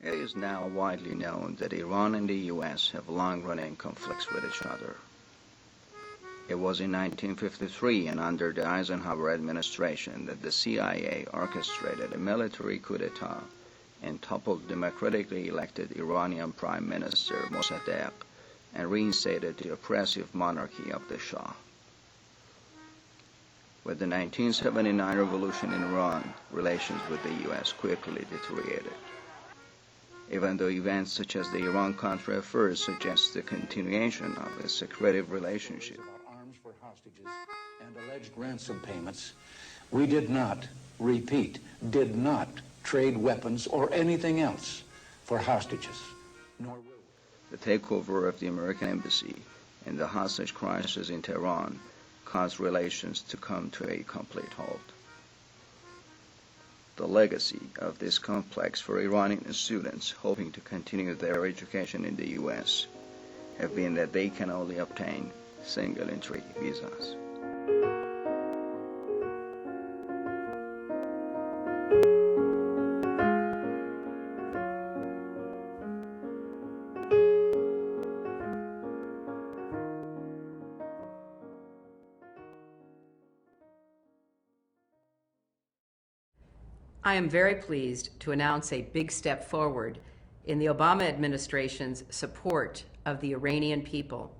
It is now widely known that Iran and the U.S. have long-running conflicts with each other. It was in 1953 and under the Eisenhower administration that the CIA orchestrated a military coup d'etat and toppled democratically elected Iranian Prime Minister Mossadegh and reinstated the oppressive monarchy of the Shah. With the 1979 revolution in Iran, relations with the U.S. quickly deteriorated. Even though events such as the Iran-Contra affairs suggest the continuation of a secretive relationship. Arms for hostages and alleged ransom payments, we did not, repeat, did not trade weapons or anything else for hostages, nor will we. The takeover of the American embassy and the hostage crisis in Tehran caused relations to come to a complete halt. The legacy of this complex for Iranian students hoping to continue their education in the U.S. have been that they can only obtain single entry visas. I am very pleased to announce a big step forward in the Obama administration's support of the Iranian people.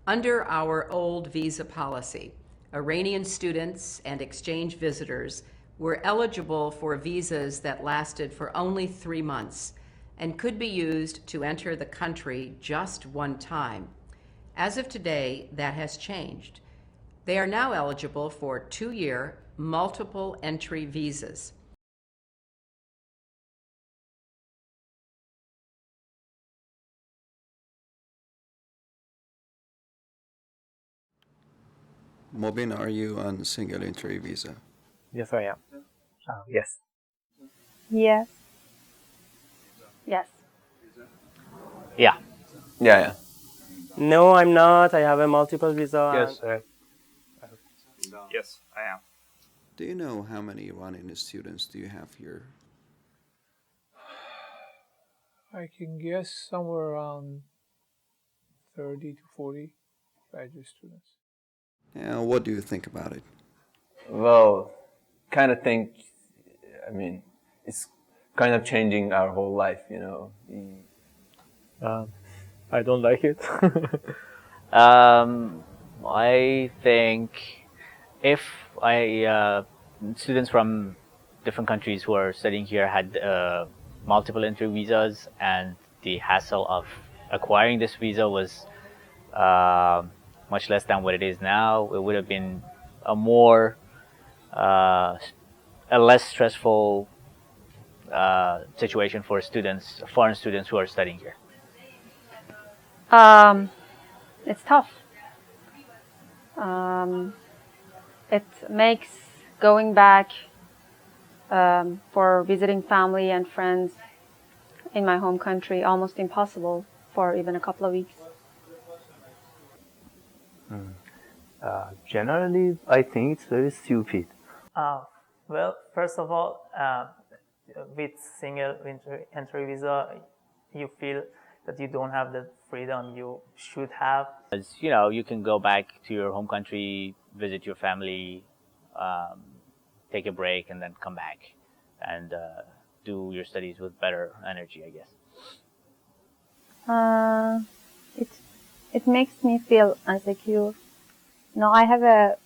Under our old visa policy, Iranian students and exchange visitors were eligible for visas that lasted for only 3 months and could be used to enter the country just one time. As of today, that has changed. They are now eligible for 2-year multiple entry visas. Mobin, are you on single entry visa? Yes, I am. Yes. Yes. Yes. Yeah. Yeah. No, I'm not. I have a multiple visa. Yes, yes, I am. Do you know how many Iranian students do you have here? I can guess somewhere around 30 to 40 graduate students. Yeah, what do you think about it? Well, kind of think, I mean, it's kind of changing our whole life, you know. I don't like it. I think if students from different countries who are studying here had multiple entry visas and the hassle of acquiring this visa was much less than what it is now, it would have been a less stressful situation for students, foreign students who are studying here. It's tough. It makes going back for visiting family and friends in my home country almost impossible for even a couple of weeks. Generally, I think it's very stupid. Well, first of all, with single entry visa, you feel that you don't have the freedom you should have. As you know, you can go back to your home country, visit your family, take a break, and then come back and do your studies with better energy, I guess. It makes me feel insecure. Now I have a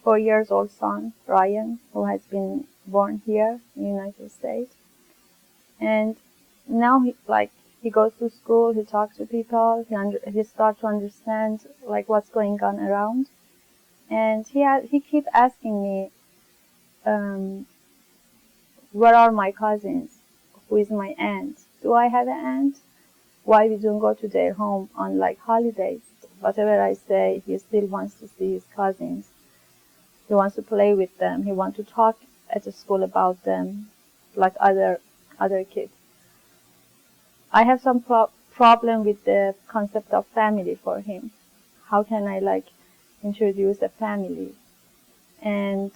4-year-old son, Ryan, who has been born here in the United States. And now he goes to school, he talks to people, he starts to understand what's going on around. And he keeps asking me, where are my cousins? Who is my aunt? Do I have an aunt? Why we don't go to their home on holidays? Whatever I say, he still wants to see his cousins. He wants to play with them. He wants to talk at the school about them like other kids. I have some problem with the concept of family for him. How can I introduce a family? And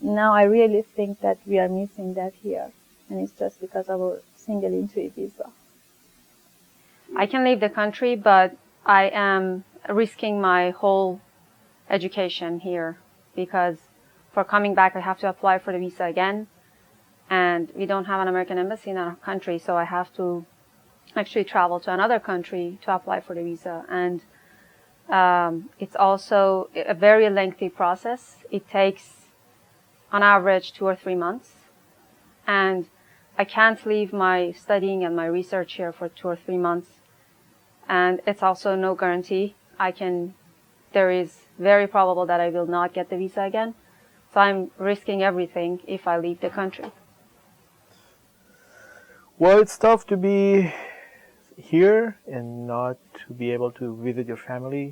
now I really think that we are missing that here. And it's just because of our single entry visa. I can leave the country, but I am risking my whole education here because for coming back, I have to apply for the visa again. And we don't have an American embassy in our country, so I have to actually travel to another country to apply for the visa. And it's also a very lengthy process. It takes, on average, 2 or 3 months. And I can't leave my studying and my research here for 2 or 3 months. And it's also no guarantee. There is very probable that I will not get the visa again. So I'm risking everything if I leave the country. Well, it's tough to be here and not to be able to visit your family,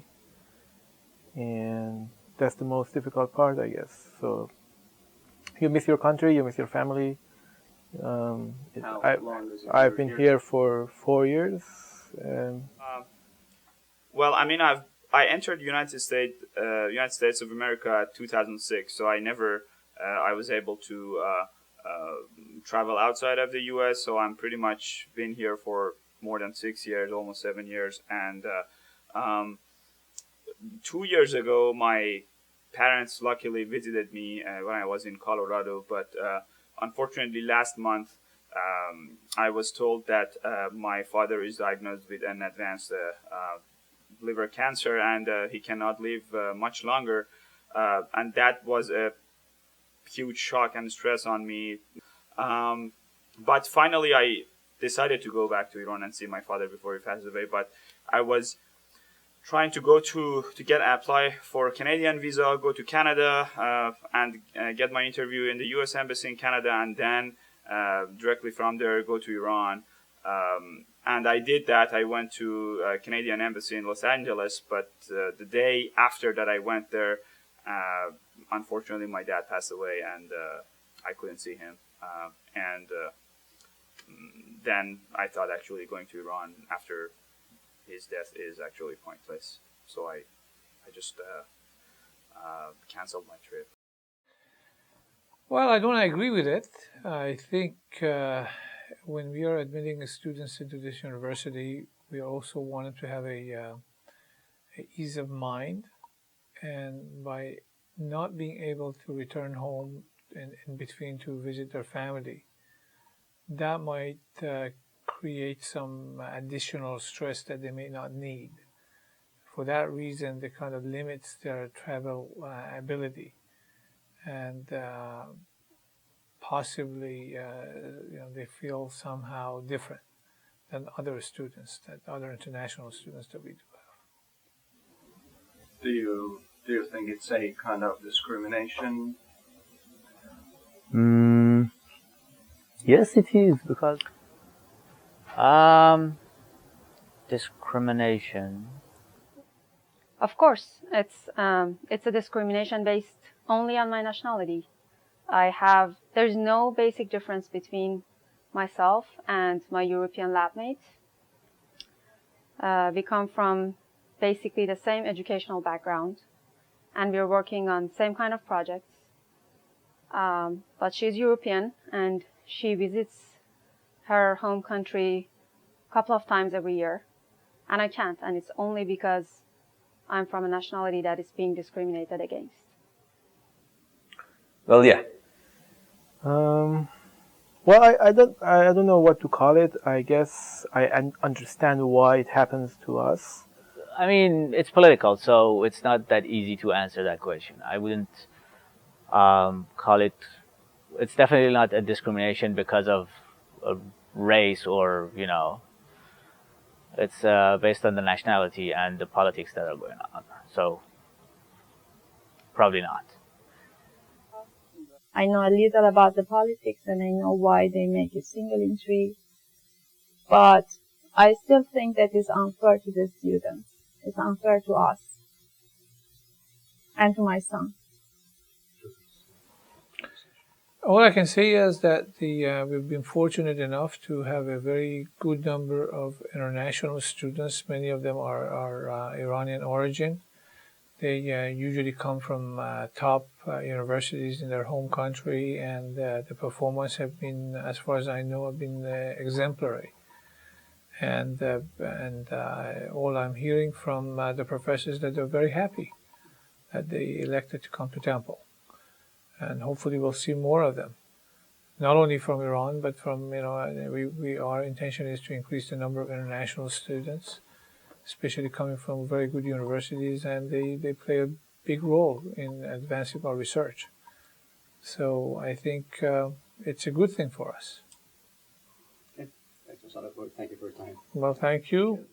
and that's the most difficult part, I guess. So you miss your country, you miss your family. I've been here for 4 years. Well, I mean, I entered United States of America 2006, so I was able to travel outside of the U.S. So I'm pretty much been here for more than 6 years, almost 7 years. And 2 years ago, my parents luckily visited me when I was in Colorado, but unfortunately last month I was told that my father is diagnosed with an advanced liver cancer, and he cannot live much longer, and that was a huge shock and stress on me. But finally I decided to go back to Iran and see my father before he passed away. But I was trying to go to apply for a Canadian visa, go to Canada, and get my interview in the U.S. Embassy in Canada, and then directly from there go to Iran. And I did that. I went to a Canadian Embassy in Los Angeles, but the day after that I went there, unfortunately my dad passed away, and I couldn't see him. Then I thought actually going to Iran after his death is actually pointless. So I just canceled my trip. Well, I don't agree with it. I think when we are admitting students into this university, we also wanted to have a ease of mind, and by not being able to return home in between to visit their family, that might create some additional stress that they may not need. For that reason, they kind of limits their travel ability, and possibly they feel somehow different than other students, that other international students that we do have. Do you think it's a kind of discrimination? Yes, it is, because discrimination. Of course, it's a discrimination based only on my nationality. There's no basic difference between myself and my European lab mates. We come from basically the same educational background, and we're working on same kind of projects. But she's European, and she visits her home country a couple of times every year, and I can't, and it's only because I'm from a nationality that is being discriminated against. Well, yeah. Well, I don't know what to call it. I guess I understand why it happens to us. I mean, it's political, so it's not that easy to answer that question. I wouldn't call it. It's definitely not a discrimination because of race or It's based on the nationality and the politics that are going on. So probably not. I know a little about the politics, and I know why they make a single entry, but I still think that is unfair to the students. It's unfair to us and to my son. All I can say is that we've been fortunate enough to have a very good number of international students. Many of them are Iranian origin, They usually come from top universities in their home country, and the performance have been, as far as I know, have been exemplary. And all I'm hearing from the professors that they're very happy that they elected to come to Temple, and hopefully we'll see more of them. Not only from Iran, but from our intention is to increase the number of international students, especially coming from very good universities, and they play a big role in advancing our research. So I think it's a good thing for us. Okay. Thank you for your time. Well, thank you.